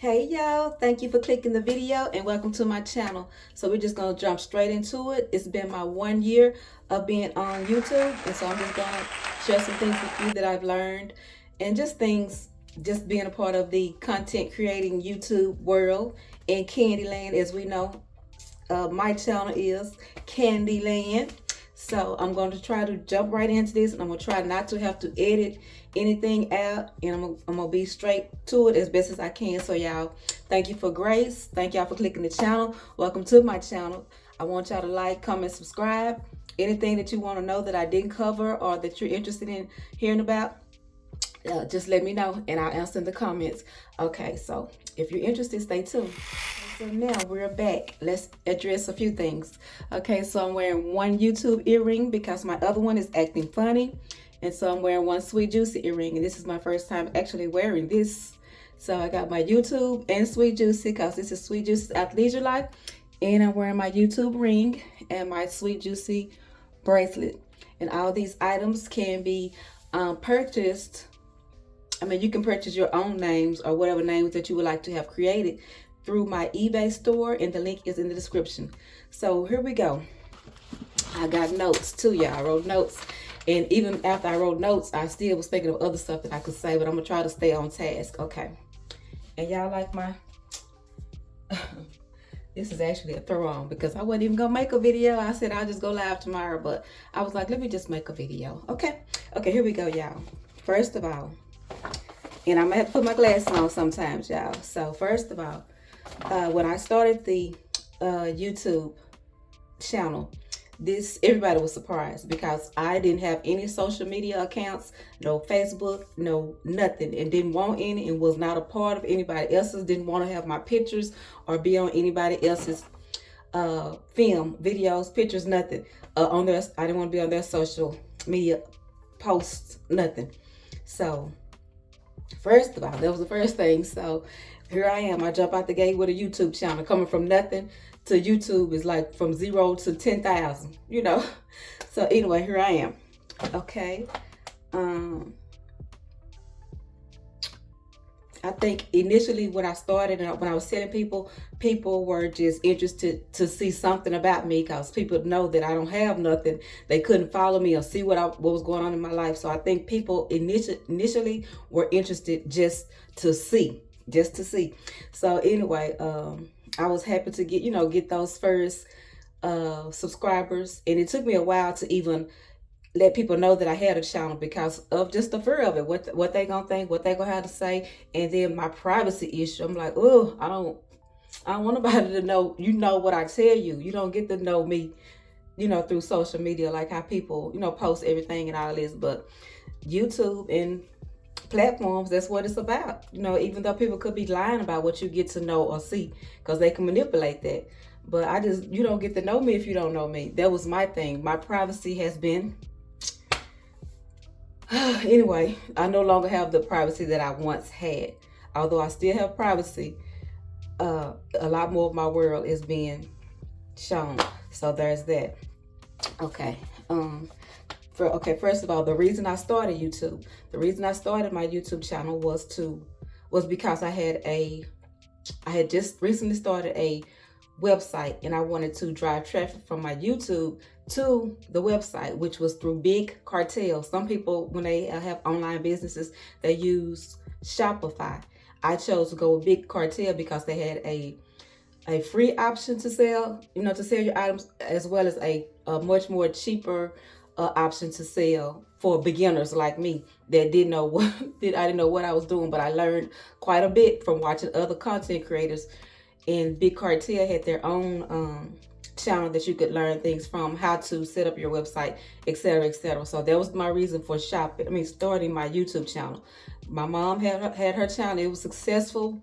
Hey y'all, thank you for clicking the video and welcome to my channel. So we're just gonna jump straight into it. It's been my 1 year of being on YouTube, and so I'm just gonna share some things with you that I've learned and just things, just being a part of the content creating YouTube world in Candyland. As we know, my channel is Candyland. So I'm going to try to jump right into this, and I'm going to try not to have to edit anything out, and I'm going to be straight to it as best as I can. So y'all, thank you for grace. Thank y'all for clicking the channel. Welcome to my channel. I want y'all to like, comment, subscribe. Anything that you want to know that I didn't cover or that you're interested in hearing about, just let me know and I'll answer in the comments. Okay, so if you're interested, stay tuned. So now we're back. Let's address a few things. Okay, so I'm wearing one YouTube earring because my other one is acting funny. And so I'm wearing one Sweet Juicy earring, and this is my first time actually wearing this. So I got my YouTube and Sweet Juicy because this is Sweet Juicy's Athleisure Life. And I'm wearing my YouTube ring and my Sweet Juicy bracelet. And all these items can be purchased. I mean, you can purchase your own names or whatever names that you would like to have created through my eBay store, and the link is in the description. So here we go. I got notes too, y'all. I wrote notes, and even after I wrote notes, I still was thinking of other stuff that I could say, but I'm gonna try to stay on task. Okay. And y'all like my this is actually a throw on because I wasn't even gonna make a video. I said I'll just go live tomorrow, but I was like, let me just make a video. Okay, here we go, y'all. First of all, and I'm gonna have to put my glasses on sometimes, y'all. So first of all, when I started the YouTube channel, everybody was surprised because I didn't have any social media accounts, no Facebook, no nothing, and didn't want any, and was not a part of anybody else's, didn't want to have my pictures or be on anybody else's film, videos, pictures, nothing on their. I didn't want to be on their social media posts, nothing. So first of all, that was the first thing. So here I am. I jump out the gate with a YouTube channel, coming from nothing to YouTube is like from 0 to 10,000, you know. So anyway, here I am. Okay. I think initially when I started and when I was telling people, people were just interested to see something about me because people know that I don't have nothing. They couldn't follow me or see what was going on in my life. So I think people initially were interested just to see. So anyway, I was happy to get those first subscribers, and it took me a while to even let people know that I had a channel because of just the fear of it, what they gonna think, what they gonna have to say, and then my privacy issue. I'm like, oh, I don't want nobody to know. You know what I tell you. You don't get to know me, through social media, like how people, post everything and all this. But YouTube and platforms, that's what it's about. Even though people could be lying about what you get to know or see, because they can manipulate that. But you don't get to know me if you don't know me. That was my thing. My privacy has been anyway, I no longer have the privacy that I once had. Although I still have privacy, a lot more of my world is being shown. So there's that. Okay. First of all, the reason I started YouTube, the reason I started my YouTube channel was because I had just recently started a website, and I wanted to drive traffic from my YouTube to the website, which was through big cartels. Some people, when they have online businesses, they use Shopify. I chose to go with big cartel because they had a free option to sell, to sell your items, as well as a much more cheaper option to sell for beginners like me that didn't know what I was doing. But I learned quite a bit from watching other content creators. And Big Cartel had their own channel that you could learn things from, how to set up your website, etc., etc. So that was my reason for starting my YouTube channel. My mom had her channel. It was successful,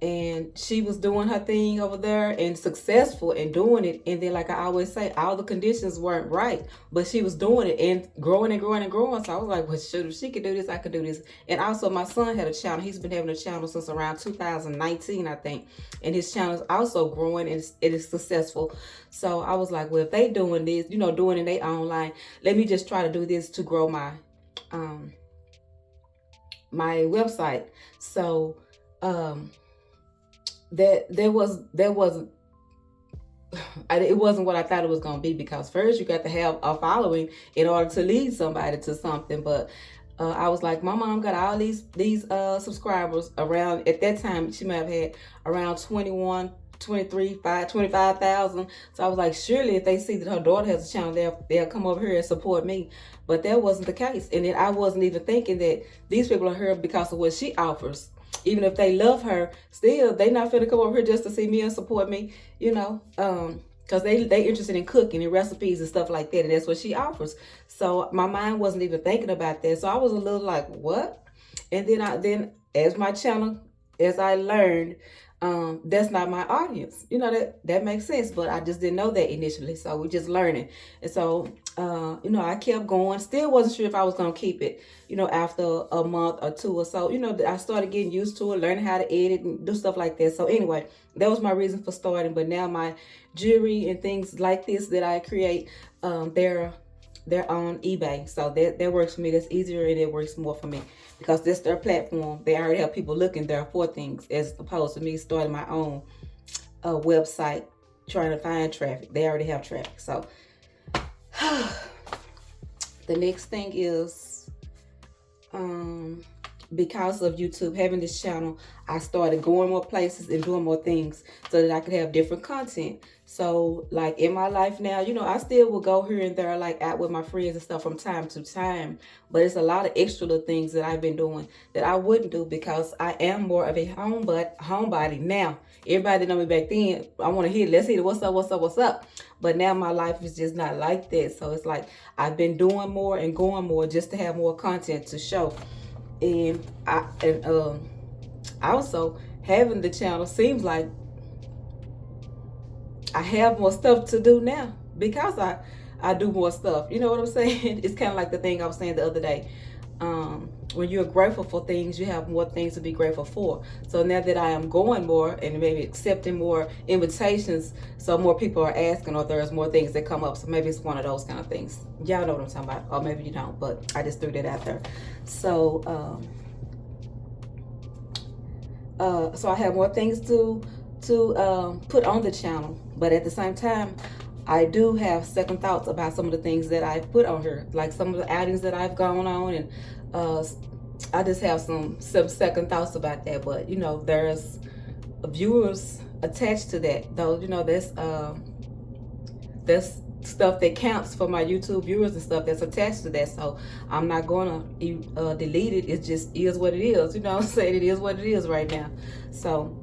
and she was doing her thing over there and successful in doing it. And then, like I always say, all the conditions weren't right, but she was doing it and growing and growing and growing. So I was like, well, shoot, if she could do this, I could do this. And also my son had a channel. He's been having a channel since around 2019, I think. And his channel is also growing, and it is successful. So I was like, well, if they doing this, doing it they online, let me just try to do this to grow my my website. So that there wasn't it wasn't what I thought it was going to be, because first you got to have a following in order to lead somebody to something. But I was like, my mom got all these subscribers around, at that time she might have had around 21, 23, 25,000. So I was like, surely if they see that her daughter has a channel, they'll come over here and support me. But that wasn't the case. And then I wasn't even thinking that these people are here because of what she offers. Even if they love her, still they not finna come over here just to see me and support me, you know, because they interested in cooking and recipes and stuff like that, and that's what she offers. So my mind wasn't even thinking about that. So I was a little like, what? And then as my channel, as I learned, that's not my audience. You know, that makes sense, but I just didn't know that initially. So we're just learning. And so, you know, I kept going. Still wasn't sure if I was going to keep it, you know, after a month or two or so. You know, I started getting used to it, learning how to edit and do stuff like that. So anyway, that was my reason for starting. But now my jewelry and things like this that I create, they're on eBay. So that works for me. That's easier, and it works more for me because this their platform. They already have people looking there for things, as opposed to me starting my own website trying to find traffic. They already have traffic. So the next thing is, because of YouTube having this channel, I started going more places and doing more things so that I could have different content. So like in my life now, you know, I still will go here and there, like out with my friends and stuff from time to time, but it's a lot of extra little things that I've been doing that I wouldn't do because I am more of a homebody now. Everybody know me back then. I want to hear, let's hear what's up. But now my life is just not like that. So it's like I've been doing more and going more just to have more content to show. And also having the channel seems like I have more stuff to do now because I do more stuff. You know what I'm saying? It's kind of like the thing I was saying the other day. When you're grateful for things, you have more things to be grateful for. So now that I am going more and maybe accepting more invitations, so more people are asking, or there's more things that come up. So maybe it's one of those kind of things. Y'all know what I'm talking about, or maybe you don't, but I just threw that out there. So so I have more things to put on the channel, but at the same time, I do have second thoughts about some of the things that I put on here, like some of the outings that I've gone on, and I just have some second thoughts about that. But you know, there's viewers attached to that, though. You know, that's stuff that counts for my YouTube viewers and stuff that's attached to that. So I'm not gonna delete it. It just is what it is. You know what I'm saying? It is what it is right now. So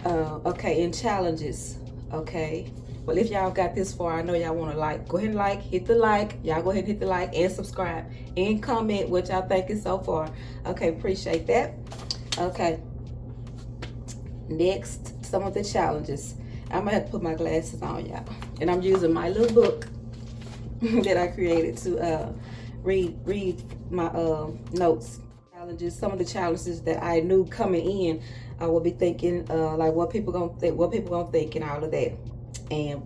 okay, in challenges, okay. Well, if y'all got this far, I know y'all want to like. Go ahead and like, hit the like. Y'all go ahead and hit the like and subscribe and comment what y'all think is so far. Okay, appreciate that. Okay. Next, some of the challenges. I'm gonna have to put my glasses on, y'all. And I'm using my little book that I created to read my notes. Challenges. Some of the challenges that I knew coming in, I would be thinking like what people gonna think, and all of that. And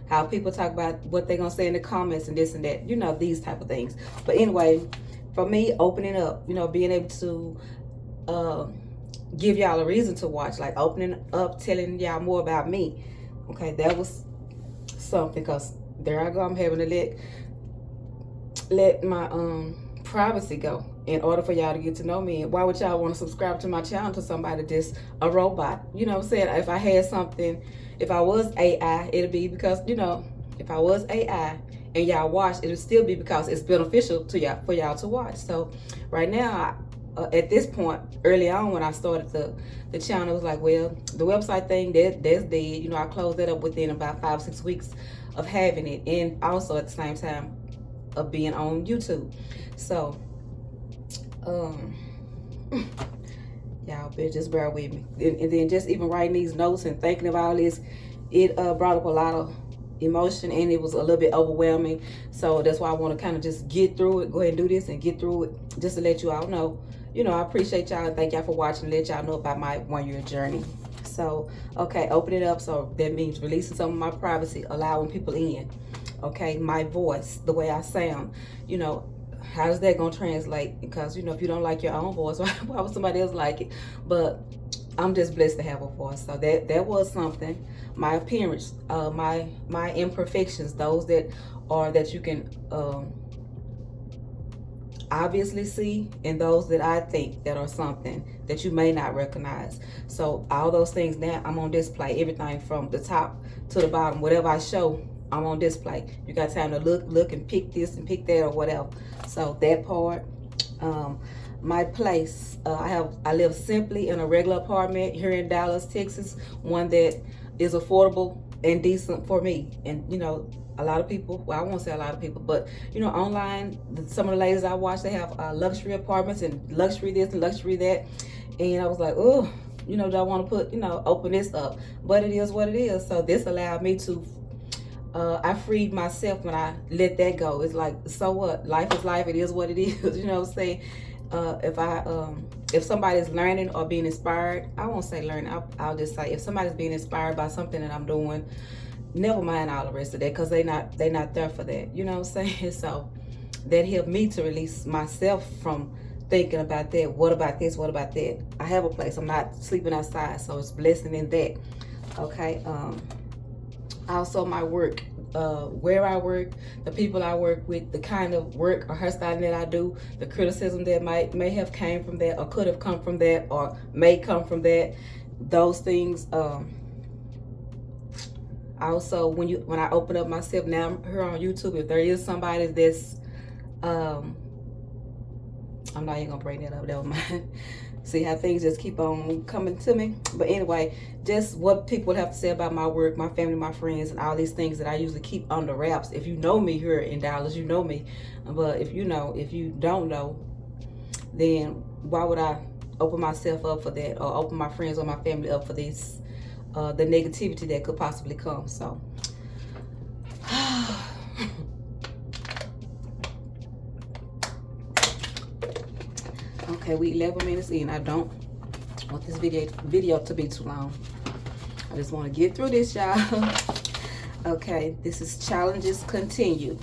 how people talk about what they're gonna say in the comments and this and that, you know, these type of things. But anyway, for me, opening up, you know, being able to give y'all a reason to watch, like opening up, telling y'all more about me. Okay, that was something, because there I go, I'm having to let my privacy go in order for y'all to get to know me. And why would y'all want to subscribe to my channel to somebody just a robot? You know what I'm saying? If I had something, if I was AI, it'd be because, you know, if I was AI and y'all watch, it would still be because it's beneficial to y'all, for y'all to watch. So right now, at this point, early on when I started the channel, it was like, well, the website thing, that's dead. You know, I closed that up within about 5-6 weeks of having it, and also at the same time of being on YouTube. So y'all better just bear with me. And then just even writing these notes and thinking of all this, it brought up a lot of emotion, and it was a little bit overwhelming. So that's why I want to kind of just get through it, go ahead and do this and get through it, just to let you all know, you know, I appreciate y'all and thank y'all for watching, let y'all know about my 1-year journey. So okay, open it up. So that means releasing some of my privacy, allowing people in. Okay, my voice, the way I sound, you know, how is that gonna translate? Because, you know, if you don't like your own voice, why would somebody else like it? But I'm just blessed to have a voice. So that was something. My appearance, my imperfections, those that you can obviously see, and those that I think that are something that you may not recognize. So all those things now I'm on display. Everything from the top to the bottom, whatever I show, I'm on display. You got time to look and pick this and pick that or whatever. So that part. My place, I live simply in a regular apartment here in Dallas, Texas, one that is affordable and decent for me. And you know, a lot of people, well, I won't say a lot of people, but you know, online, some of the ladies I watch, they have luxury apartments and luxury this and luxury that. And I was like, oh, you know, do I want to put, you know, open this up? But it is what it is. So this allowed me to, I freed myself when I let that go. It's like, so what? Life is life. It is what it is. You know what I'm saying? If somebody's learning or being inspired, I won't say learning. I'll just say if somebody's being inspired by something that I'm doing, never mind all the rest of that, because they're not there for that. You know what I'm saying? So that helped me to release myself from thinking about that. What about this? What about that? I have a place. I'm not sleeping outside, so it's blessing in that. Okay. Also my work, where I work, the people I work with, the kind of work or hairstyling that I do, the criticism that may have came from that or could have come from that or may come from that, those things. Also, when I open up myself now here on YouTube, if there is somebody that's I'm not even gonna bring that up, never mind. See how things just keep on coming to me. But anyway, just what people have to say about my work, my family, my friends, and all these things that I usually keep under wraps. If you know me here in Dallas, you know me. But if you don't know, then why would I open myself up for that, or open my friends or my family up for this, the negativity that could possibly come? So okay, we 11 minutes in. I don't want this video to be too long. I just want to get through this, y'all. Okay, this is challenges continue.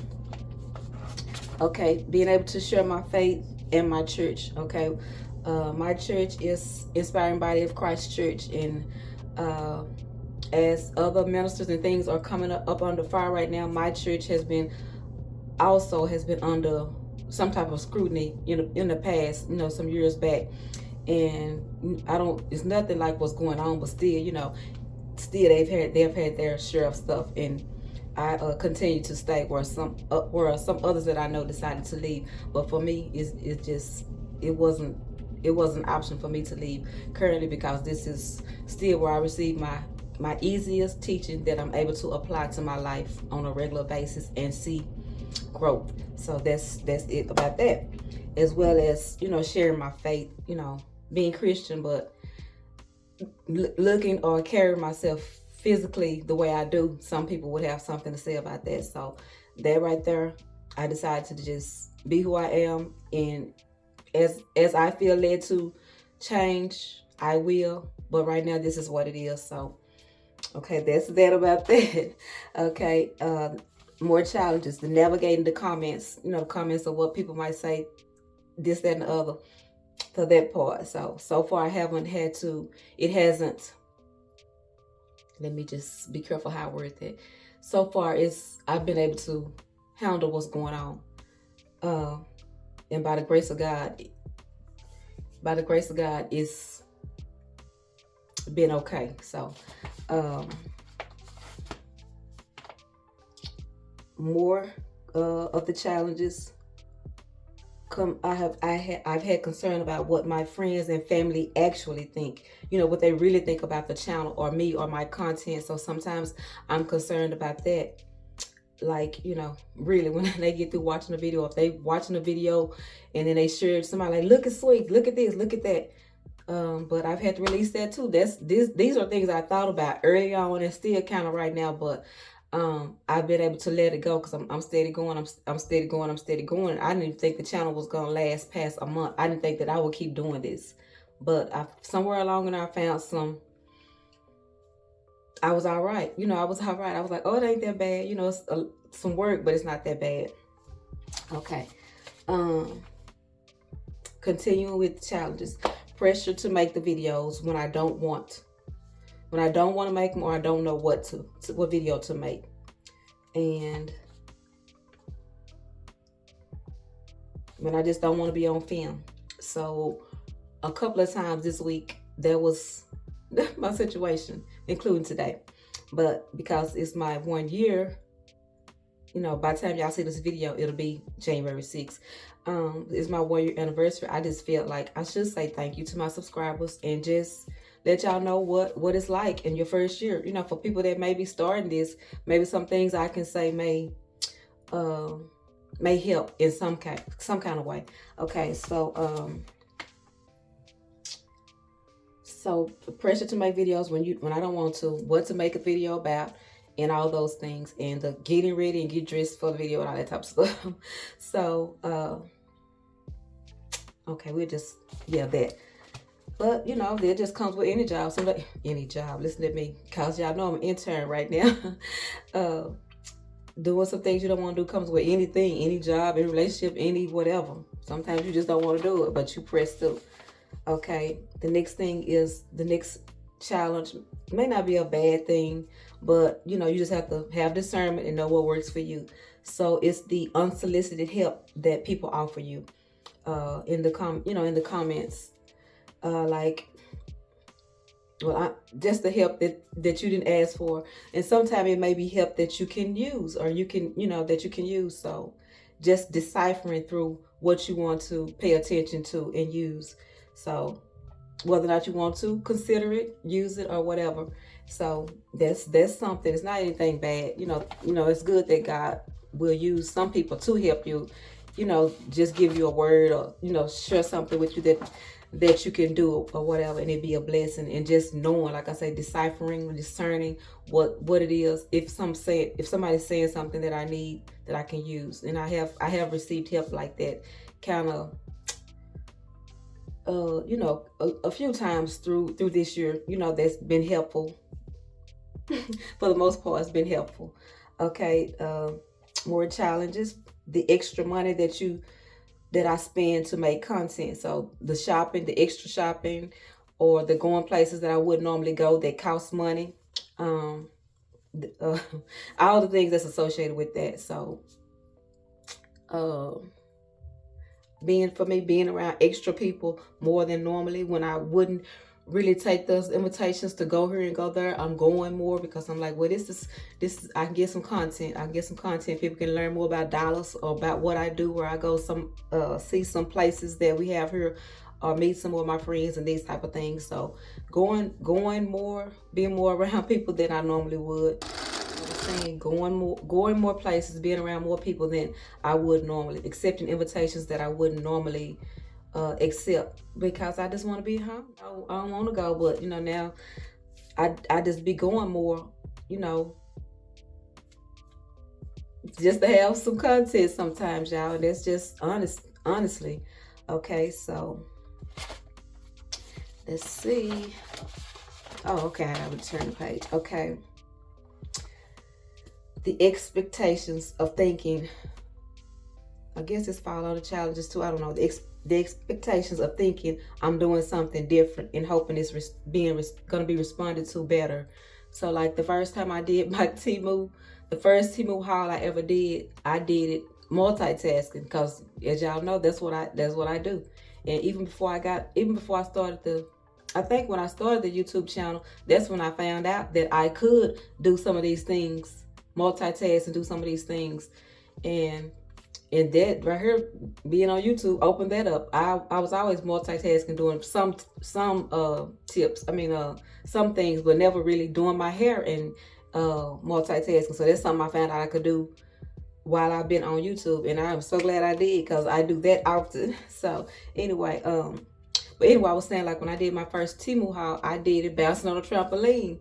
Okay, being able to share my faith in my church. Okay, my church is Inspiring Body of Christ Church, and as other ministers and things are coming up under fire right now, my church has been under some type of scrutiny in the past, you know, some years back. And it's nothing like what's going on, but still, you know, they've had their share of stuff. And I continue to stay where some others that I know decided to leave. But for me, it wasn't an option for me to leave currently, because this is still where I receive my easiest teaching that I'm able to apply to my life on a regular basis and see growth. So that's it about that, as well as, you know, sharing my faith, you know, being Christian, but looking or carrying myself physically the way I do. Some people would have something to say about that. So that right there, I decided to just be who I am, and as I feel led to change, I will. But right now, this is what it is. So okay, that's that about that. Okay, more challenges, the navigating the comments, you know, the comments of what people might say, this, that, and the other, for that part. So far I haven't had to, let me just be careful how I word that. So far I've been able to handle what's going on. And by the grace of God, it's been okay. So, more of the challenges come. I've had concern about what my friends and family actually think, you know, what they really think about the channel or me or my content. So sometimes I'm concerned about that. Like, you know, really, when they get through watching the video, if they watching the video and then they share somebody like, look at Sweetz, look at this, look at that. But I've had to release that too. These are things I thought about early on and still kind of right now, but I've been able to let it go, because I'm steady going. I'm steady going. I didn't even think the channel was gonna last past a month. I didn't think that I would keep doing this, but somewhere along and I found I was all right. You know, I was all right. I was like, oh, it ain't that bad. You know, it's some work, but it's not that bad. Okay. Continuing with challenges. pressure to make the videos when I don't want to make them, or I don't know what video to make. And when I just don't want to be on film. So a couple of times this week, that was my situation, including today. But because it's my 1 year, you know, by the time y'all see this video, it'll be January 6th. It's my 1 year anniversary. I just felt like I should say thank you to my subscribers and just let y'all know what it's like in your first year. You know, for people that may be starting this, maybe some things I can say may help in some kind of way. Okay, so so pressure to make videos when I don't want to, what to make a video about, and all those things, and the getting ready and get dressed for the video and all that type of stuff. So okay, that. But you know, that just comes with any job. Somebody, any job. Listen to me, cause y'all know I'm an intern right now. Doing some things you don't want to do comes with anything, any job, any relationship, any whatever. Sometimes you just don't want to do it, but you press through. Okay, the next thing is, the next challenge may not be a bad thing, but you know, you just have to have discernment and know what works for you. So it's the unsolicited help that people offer you in the comments, like, well, just the help that you didn't ask for, and sometimes it may be help that you can use, or that you can use. So just deciphering through what you want to pay attention to and use. So whether or not you want to consider it, use it, or whatever. So that's something. It's not anything bad. You know, it's good that God will use some people to help you. You know, just give you a word, or share something with you that you can do, or whatever, and it be a blessing. And just knowing, like I say, deciphering, discerning what it is. If somebody's saying something that I need, that I can use, and I have received help like that, kind of. A few times through this year, that's been helpful. For the most part, it's been helpful. Okay, more challenges. The extra money that I spend to make content. So the shopping, the extra shopping, or the going places that I wouldn't normally go that cost money. All the things that's associated with that. So, being around extra people more than normally, when I wouldn't really take those invitations to go here and go there, I'm going more because I'm like, well, this is I can get some content. People can learn more about Dallas, or about what I do, where I go see some places that we have here, or meet some of my friends and these type of things. So going more, being more around people than I normally would. Going more places, being around more people than I would normally, accepting invitations that I wouldn't normally accept, because I just want to be home. I don't want to go, but now I just be going more, just to have some content sometimes, y'all. And that's just honestly. Okay, so let's see. Oh, okay, I gotta turn the page. Okay. The expectations of thinking, I guess it's fall on the challenges too. I don't know. The expectations of thinking I'm doing something different and hoping it's going to be responded to better. So like the first time I did my the first Temu haul I ever did, I did it multitasking, because as y'all know, that's what I do. And even before I started I think when I started the YouTube channel, that's when I found out that I could do some of these things, multitask and do some of these things. And that right here, being on YouTube, opened that up. I was always multitasking, doing some tips. Some things, but never really doing my hair and multitasking. So that's something I found out I could do while I've been on YouTube, and I'm so glad I did, because I do that often. So anyway, but anyway, I was saying, like, when I did my first Temu haul, I did it bouncing on a trampoline.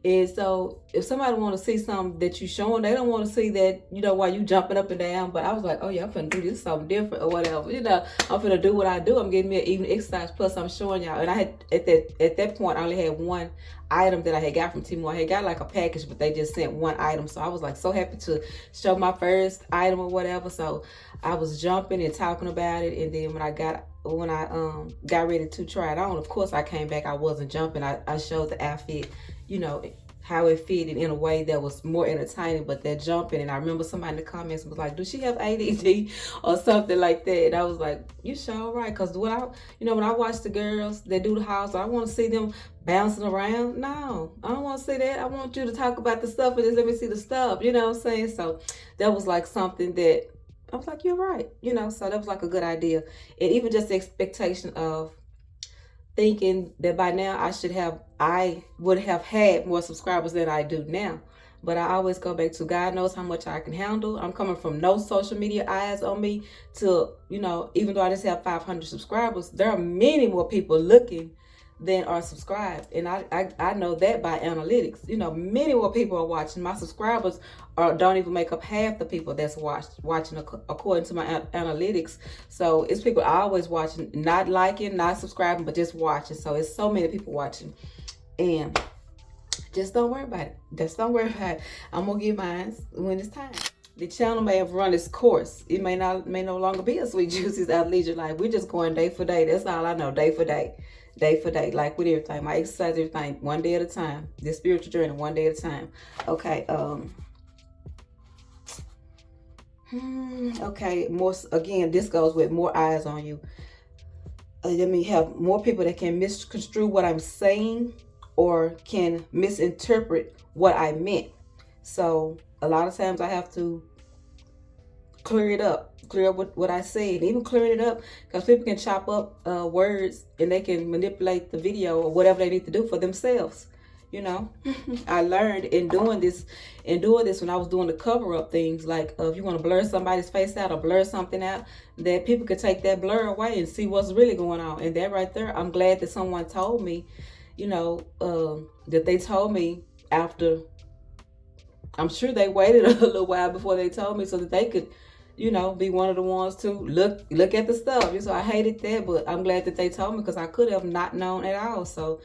And so if somebody want to see something that you showing, they don't want to see that, while you jumping up and down. But I was like, oh yeah, I'm finna do this something different or whatever. I'm finna do what I do. I'm getting me an evening exercise, plus I'm showing y'all. And I had, at that point, I only had one item that I had got from Temu. I had got like a package, but they just sent one item. So I was like so happy to show my first item or whatever. So I was jumping and talking about it. And then when I got when I got ready to try it on, of course I came back, I wasn't jumping. I showed the outfit, you know, how it fitted in a way that was more entertaining, but that jumping. And I remember somebody in the comments was like, "Do she have ADD or something like that?" And I was like, "You sure right?" Because when I watch the girls that do the house, I want to see them bouncing around. No, I don't want to see that. I want you to talk about the stuff and just let me see the stuff. You know what I'm saying? So that was like something that I was like, "You're right." You know, so that was like a good idea. And even just the expectation of thinking that by now I would have had more subscribers than I do now. But I always go back to God knows how much I can handle. I'm coming from no social media eyes on me to, you know, even though I just have 500 subscribers, there are many more people looking than are subscribed. And I know that by analytics. You know, many more people are watching. My subscribers don't even make up half the people that's watching according to my analytics. So it's people always watching, not liking, not subscribing, but just watching. So it's so many people watching. And just don't worry about it. Just don't worry about it. I'm gonna get mine when it's time. The channel may have run its course. It may no longer be a Sweet Juicy's Athleisure Life. We're just going day for day. That's all I know. Day for day. Day for day. Like with everything. My exercise, everything. One day at a time. This spiritual journey, one day at a time. Okay. Okay. More again, this goes with more eyes on you. Let me have more people that can misconstrue what I'm saying or can misinterpret what I meant. So a lot of times I have to clear up what I say, and even clearing it up because people can chop up words and they can manipulate the video or whatever they need to do for themselves. You know, I learned in doing this when I was doing the cover up things, like if you want to blur somebody's face out or blur something out, that people could take that blur away and see what's really going on. And that right there, I'm glad that someone told me, you know, that they told me after. I'm sure they waited a little while before they told me so that they could, you know, be one of the ones to look at the stuff. So I hated that, but I'm glad that they told me because I could have not known at all. So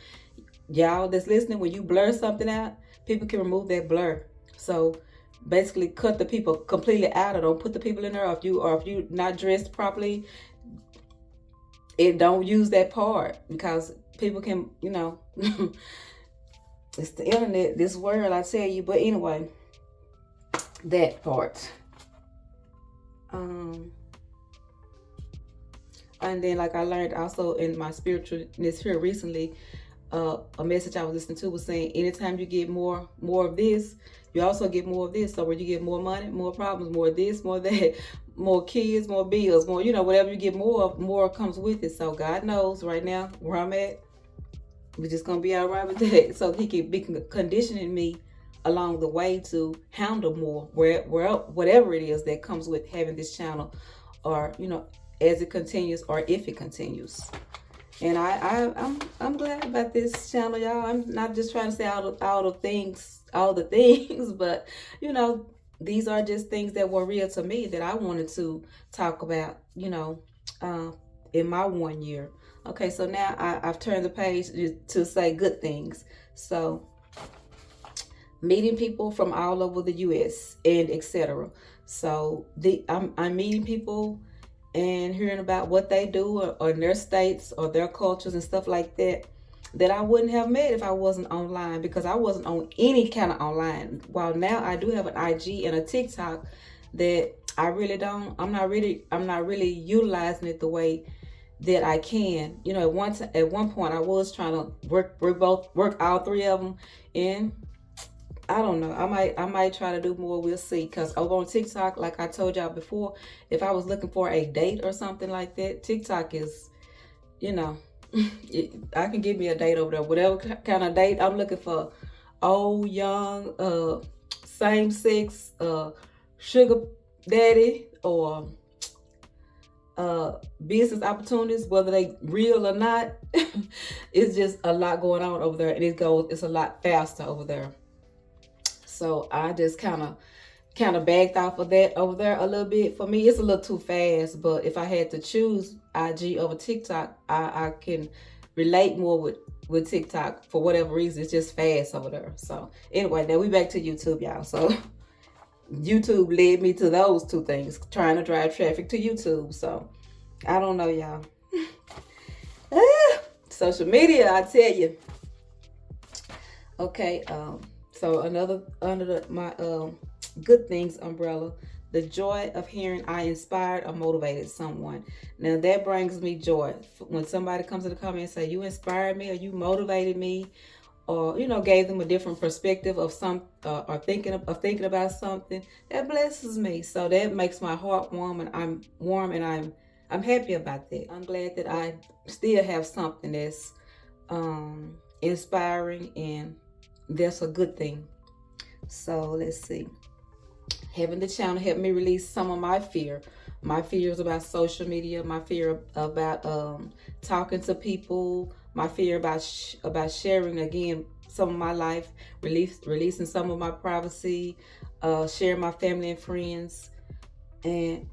y'all that's listening, when you blur something out, people can remove that blur. So basically cut the people completely out, or don't put the people in there. If you not dressed properly, don't use that part because people can, you know, it's the internet, this world, I tell you. But anyway, that part. And then, like I learned also in my spiritualness here recently, a message I was listening to was saying, anytime you get more of this, you also get more of this. So when you get more money, more problems, more of this, more of that, more kids, more bills, more, you know, whatever you get more of, more comes with it. So God knows right now where I'm at. We're just gonna be all right with that. So He can be conditioning me along the way to handle more, whatever it is that comes with having this channel, or, you know, as it continues or if it continues. And I'm glad about this channel, y'all. I'm not just trying to say all the things, but, you know, these are just things that were real to me that I wanted to talk about, you know, in my 1 year. Okay, so now I've turned the page to say good things. So meeting people from all over the U.S. and etc. So I'm meeting people and hearing about what they do or in their states or their cultures and stuff like that I wouldn't have met if I wasn't online, because I wasn't on any kind of online. While now I do have an IG and a TikTok that I'm not really utilizing it the way that I can. You know, at one point I was trying to work all three of them, and I don't know. I might try to do more. We'll see. Because over on TikTok, like I told y'all before, if I was looking for a date or something like that, TikTok is, you know, I can give me a date over there. Whatever kind of date I'm looking for, old, young, same sex, sugar daddy, or business opportunities, whether they real or not. It's just a lot going on over there, and it's a lot faster over there. So I just kind of backed off of that over there a little bit. For me, it's a little too fast. But if I had to choose IG over TikTok, I can relate more with TikTok for whatever reason. It's just fast over there. So anyway, now we back to YouTube, y'all. So YouTube led me to those two things, trying to drive traffic to YouTube. So I don't know, y'all. social media, I tell you. Okay, so another under my good things umbrella, the joy of hearing I inspired or motivated someone. Now that brings me joy when somebody comes to the comment and say you inspired me or you motivated me, or gave them a different perspective of some or thinking about something. That blesses me. So that makes my heart warm, and I'm happy about that. I'm glad that I still have something that's inspiring, and that's a good thing. So let's see. Having the channel helped me release some of my fears about social media, my fear about talking to people, my fear about sharing again some of my life, releasing some of my privacy, sharing my family and friends, and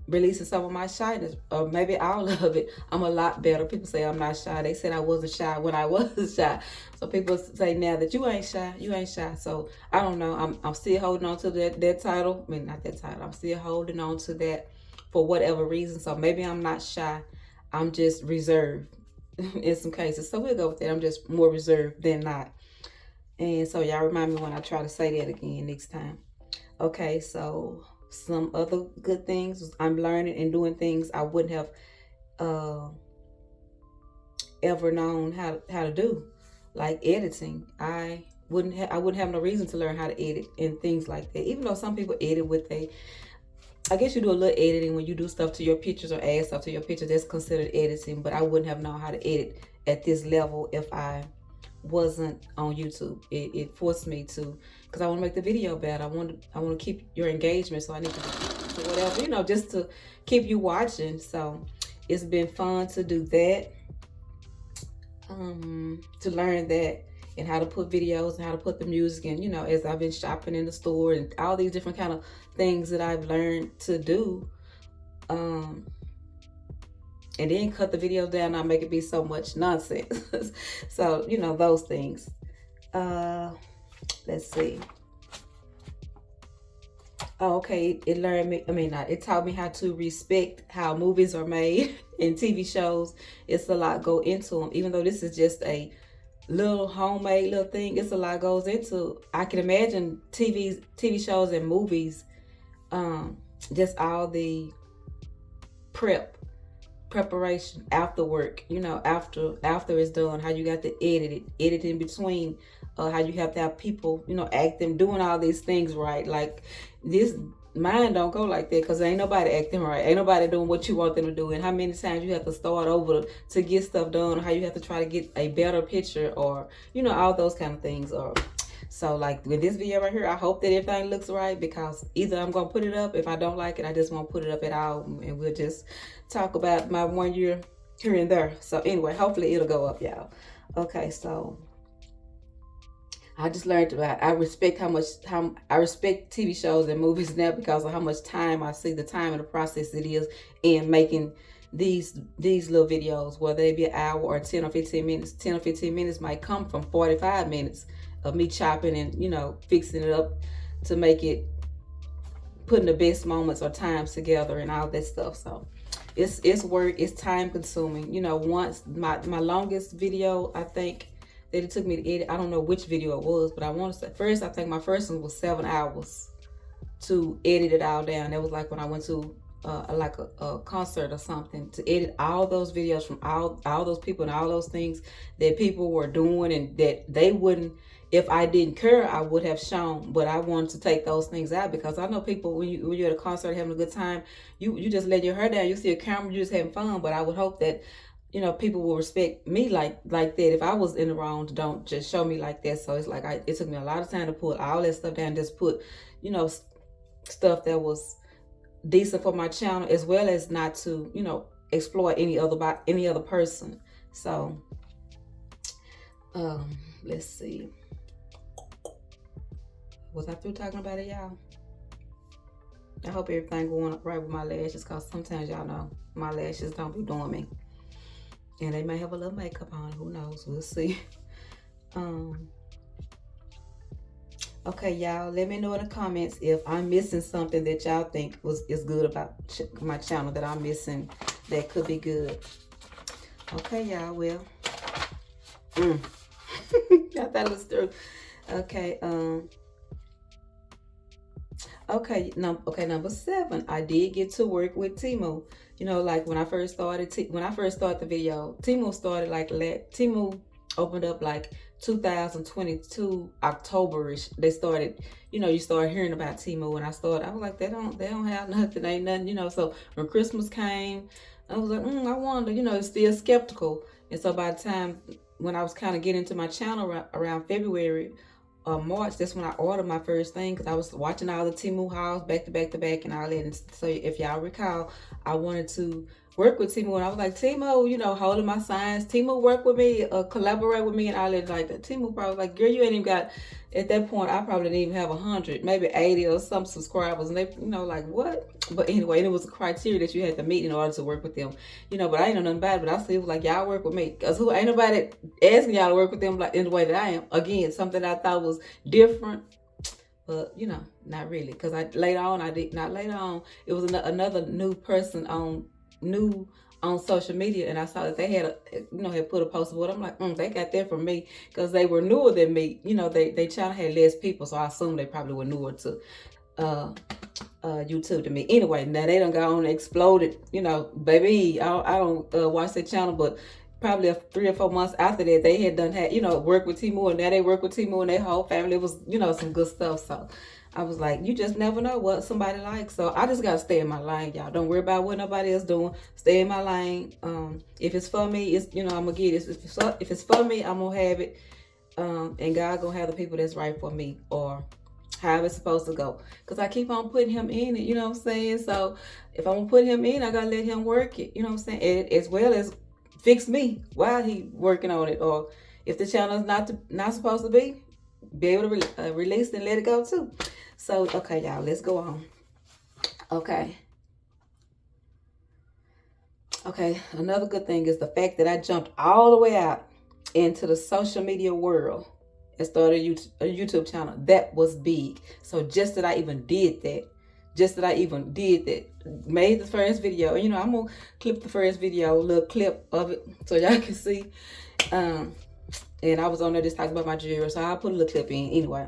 releasing some of my shyness, or maybe all of it. I'm a lot better. People say I'm not shy. They said I wasn't shy when I was shy. So people say now that you ain't shy. So I don't know. I'm still holding on to that title. I mean, not that title. I'm still holding on to that for whatever reason. So maybe I'm not shy. I'm just reserved in some cases. So we'll go with that. I'm just more reserved than not. And so y'all remind me when I try to say that again next time. Okay, so some other good things, I'm learning and doing things I wouldn't have ever known how to do, like editing. I wouldn't have no reason to learn how to edit and things like that, even though some people edit with I guess you do a little editing when you do stuff to your pictures or add stuff to your picture. That's considered editing, but I wouldn't have known how to edit at this level if I wasn't on YouTube. It forced me to, because I want to make the video better. I want to keep your engagement, so I need to do whatever, just to keep you watching. So it's been fun to do that, to learn that, and how to put videos and how to put the music in, as I've been shopping in the store and all these different kind of things that I've learned to do. And then cut the videos down, not make it be so much nonsense. So, those things. Let's see. Oh, okay, it taught me how to respect how movies are made and TV shows. It's a lot go into them. Even though this is just a little homemade little thing, it's a lot goes into. I can imagine TV shows and movies, just all the preparation after work, after it's done, how you got to edit in between, how you have to have people, acting, doing all these things right. Like this, mine don't go like that, because ain't nobody acting right, ain't nobody doing what you want them to do, and how many times you have to start over to get stuff done, how you have to try to get a better picture, or all those kind of things. Or so like with this video right here, I hope that everything looks right, because either I'm gonna put it up. If I don't like it, I just won't put it up at all, and we'll just talk about my 1 year here and there. So anyway, hopefully it'll go up, y'all. Okay, so I just learned about, I respect I respect TV shows and movies now, because of how much time I see, the time and the process it is in making these little videos, whether they be an hour or 10 or 15 minutes. 10 or 15 minutes might come from 45 minutes of me chopping and fixing it up to make it, putting the best moments or times together and all that stuff. So it's work, it's time consuming. Once my longest video, I think that it took me to edit, I don't know which video it was, but I want to say first, I think my first one was 7 hours to edit it all down. That was like when I went to a concert or something, to edit all those videos from all those people and all those things that people were doing, and that they wouldn't, if I didn't care, I would have shown. But I wanted to take those things out, because I know people, when you're at a concert having a good time, you just let your hair down, you see a camera, you're just having fun. But I would hope that people will respect me like that. If I was in the wrong, don't just show me like that. So it's like it took me a lot of time to put all that stuff down, just put stuff that was decent for my channel, as well as not to exploit any other person. So let's see, was I through talking about it, y'all? I hope everything going right with my lashes, because sometimes y'all know my lashes don't be doing me, and they may have a little makeup on, who knows, we'll see. Okay, y'all, let me know in the comments if I'm missing something that y'all think is good about my channel, that I'm missing that could be good. Okay, y'all. Well, I thought it was through. Okay. Okay. Number 7. I did get to work with Temu. You know, like when I first started the video, Temu started like Temu opened up like 2022 Octoberish. They started, you start hearing about Temu. When I was like, they don't have nothing, ain't nothing. So when Christmas came, I was like, I wonder, still skeptical. And so by the time when I was kind of getting into my channel around February, March, that's when I ordered my first thing, because I was watching all the Temu hauls back to back to back and all that. And so if y'all recall, I wanted to work with Temu, and I was like, Temu, holding my signs, Temu work with me, collaborate with me, and all that. Like that. Temu probably like, girl, you ain't even got, at that point I probably didn't even have 100, maybe 80 or some subscribers, and they, like, what? But anyway, it was a criteria that you had to meet in order to work with them, but I ain't know nothing about it. But I still was like, y'all work with me, because ain't nobody asking y'all to work with them like in the way that I am. Again, something I thought was different, but not really, because later on it was another new person on social media, and I saw that they had had put a post about it. I'm like, they got that from me, because they were newer than me. They channel had less people, so I assume they probably were newer to YouTube to me. Anyway, now they done got on and exploded. Baby, I don't watch their channel, but probably 3 or 4 months after that, they had work with Temu, and now they work with Temu, and their whole family. It was some good stuff. So I was like, you just never know what somebody likes. So I just gotta stay in my lane, y'all. Don't worry about what nobody else doing. Stay in my lane. If it's for me, it's I'm gonna get it. If it's for me, I'm gonna have it. And God gonna have the people that's right for me, or how it's supposed to go. Because I keep on putting him in it, you know what I'm saying? So if I'm gonna put him in, I gotta let him work it, you know what I'm saying? And as well as fix me while he working on it. Or if the channel is not supposed to be able to release and let it go too. So okay, y'all, let's go on. Okay, another good thing is the fact that I jumped all the way out into the social media world and started a YouTube channel. That was big. So just that I even did that, made the first video. I'm gonna clip the first video, a little clip of it, so y'all can see. And I was on there just talking about my jewelry, so I'll put a little clip in anyway.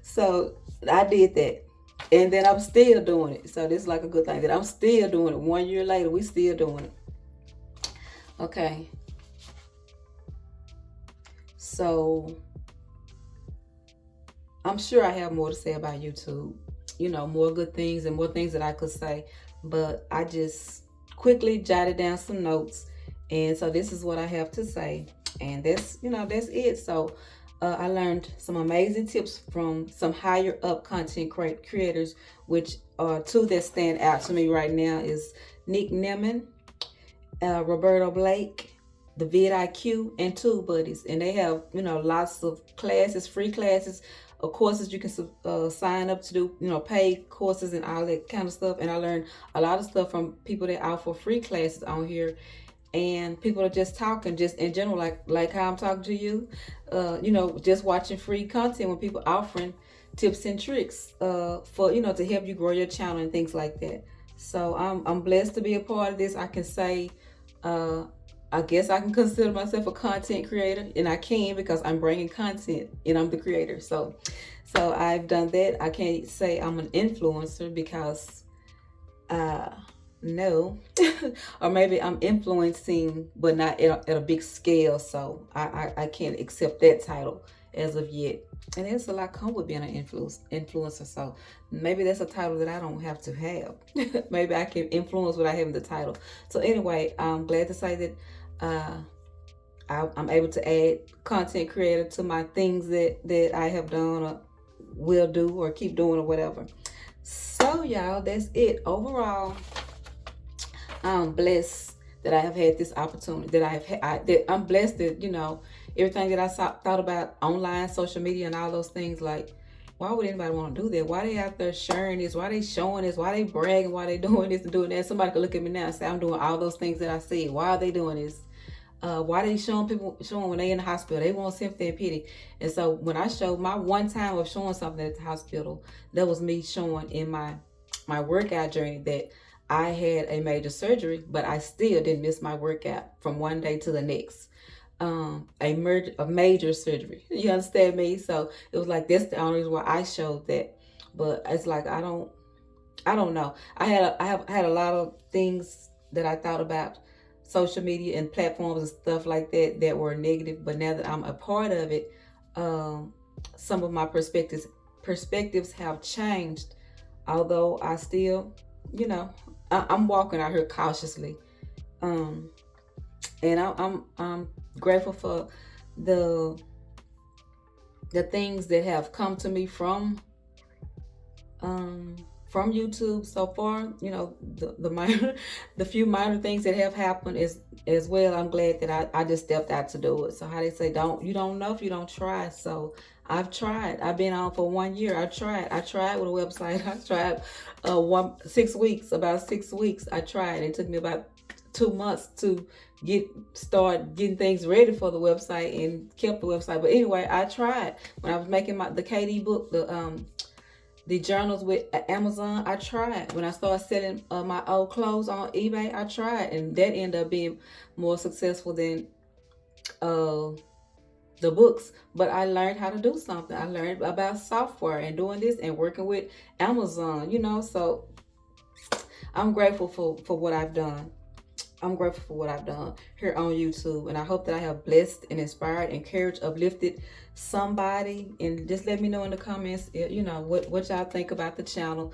So I did that, and then I'm still doing it. So this is like a good thing that I'm still doing it. 1 year later, we still doing it. Okay. So I'm sure I have more to say about YouTube, more good things and more things that I could say, but I just quickly jotted down some notes. And so this is what I have to say. And that's it. So I learned some amazing tips from some higher up content creators, which are 2 that stand out to me right now is Nick Nemon, Roberto Blake, the vidIQ, and Tube Buddies. And they have, lots of classes, free classes, of courses you can sign up to do, paid courses and all that kind of stuff. And I learned a lot of stuff from people that offer free classes on here. And people are just talking, just in general, like how I'm talking to you, just watching free content when people offering tips and tricks for, to help you grow your channel and things like that. So I'm blessed to be a part of this. I can say, I guess I can consider myself a content creator, and I can, because I'm bringing content and I'm the creator. So I've done that. I can't say I'm an influencer, because no, or maybe I'm influencing, but not at a big scale. So I can't accept that title as of yet. And there's a lot come with being an influencer. So maybe that's a title that I don't have to have. Maybe I can influence without having the title. So anyway, I'm glad to say that I'm able to add content creator to my things that I have done or will do or keep doing or whatever. So y'all, that's it. Overall, I'm blessed that I have had this opportunity, that I'm blessed that, everything that I thought about online, social media, and all those things, like, why would anybody want to do that? Why they out there sharing this? Why they showing this? Why they bragging? Why they doing this and doing that? Somebody could look at me now and say, I'm doing all those things that I said. Why are they doing this? Why they showing when they in the hospital? They want sympathy and pity. And so when I showed my one time of showing something at the hospital, that was me showing in my workout journey that I had a major surgery, but I still didn't miss my workout from one day to the next. A major surgery. You understand me? So it was like that's the only reason why I showed that. But it's like I don't know. I have had a lot of things that I thought about social media and platforms and stuff like that that were negative. But now that I'm a part of it, some of my perspectives have changed. Although I still, I'm walking out here cautiously. Um, and I'm grateful for the things that have come to me from YouTube so far. The minor the few minor things that have happened is as well. I'm glad that I just stepped out to do it. So how they say, you don't know if you don't try. So I've tried. I've been on for 1 year. I tried with a website. I tried about 6 weeks. I tried. It took me about 2 months to start getting things ready for the website and kept the website. But anyway, I tried. When I was making the KD book, the journals with Amazon, I tried. When I started selling my old clothes on eBay, I tried, and that ended up being more successful than the books. But I learned how to do something. I learned about software and doing this and working with Amazon, so I'm grateful for what I've done. I'm grateful for what I've done here on YouTube, and I hope that I have blessed and inspired, encouraged, uplifted somebody. And just let me know in the comments, what y'all think about the channel,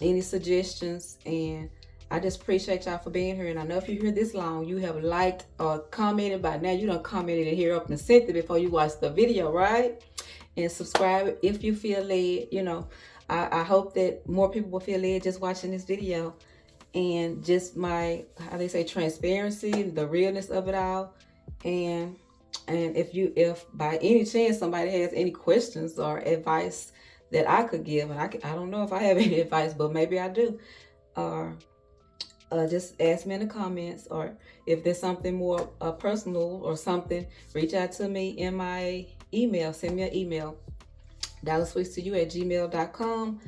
any suggestions. And I just appreciate y'all for being here. And I know if you're here this long, you have liked or commented by now. You done commented in here up and sent it before you watch the video, right? And subscribe if you feel led. I hope that more people will feel led just watching this video. And just my, how they say, transparency, the realness of it all. And if by any chance somebody has any questions or advice that I could give, and I don't know if I have any advice, but maybe I do, or just ask me in the comments, or if there's something more personal or something, reach out to me in my email. Send me an email, dallassweets@gmail.com.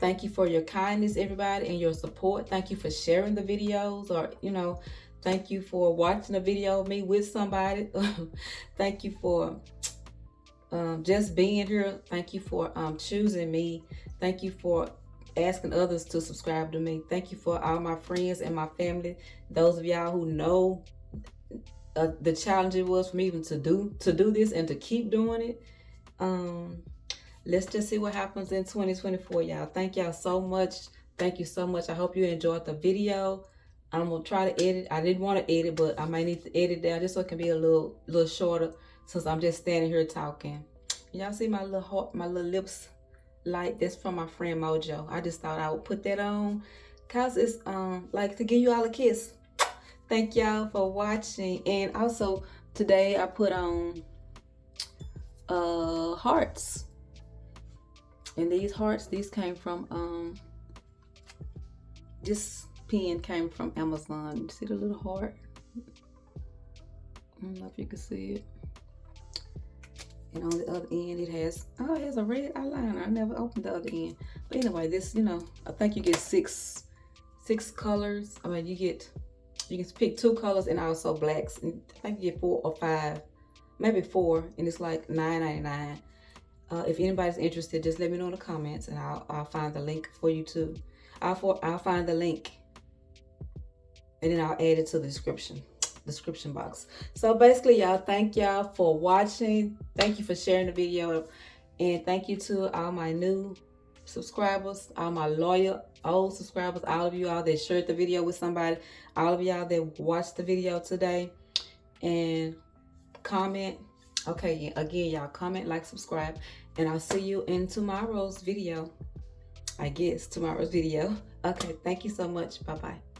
Thank you for your kindness, everybody, and your support. Thank you for sharing the videos, or, thank you for watching a video of me with somebody. Thank you for just being here. Thank you for choosing me. Thank you for asking others to subscribe to me. Thank you for all my friends and my family. Those of y'all who know the challenge it was for me even to do this and to keep doing it. Let's just see what happens in 2024, y'all. Thank y'all so much. Thank you so much. I hope you enjoyed the video. I'm gonna try to edit. I didn't want to edit, but I might need to edit down just so it can be a little shorter, since I'm just standing here talking. Y'all see my little heart, my little lips light? That's from my friend Mojo. I just thought I would put that on cause it's like to give you all a kiss. Thank y'all for watching. And also today I put on hearts. And these hearts, these came from this pen came from Amazon. You see the little heart? I don't know if you can see it. And on the other end it has a red eyeliner. I never opened the other end. But anyway, this, I think you get six colors. I mean, you can pick 2 colors and also blacks. And I think you get 4 or 5, maybe 4, and it's like $9.99. If anybody's interested, just let me know in the comments, and I'll find the link for you too. I'll find the link, and then I'll add it to the description box. So basically, y'all, thank y'all for watching. Thank you for sharing the video, and thank you to all my new subscribers, all my loyal old subscribers, all of you all that shared the video with somebody, all of y'all that watched the video today, and comment. Okay, again, y'all, comment, like, subscribe, and I'll see you in tomorrow's video. I guess tomorrow's video. Okay, thank you so much. Bye-bye.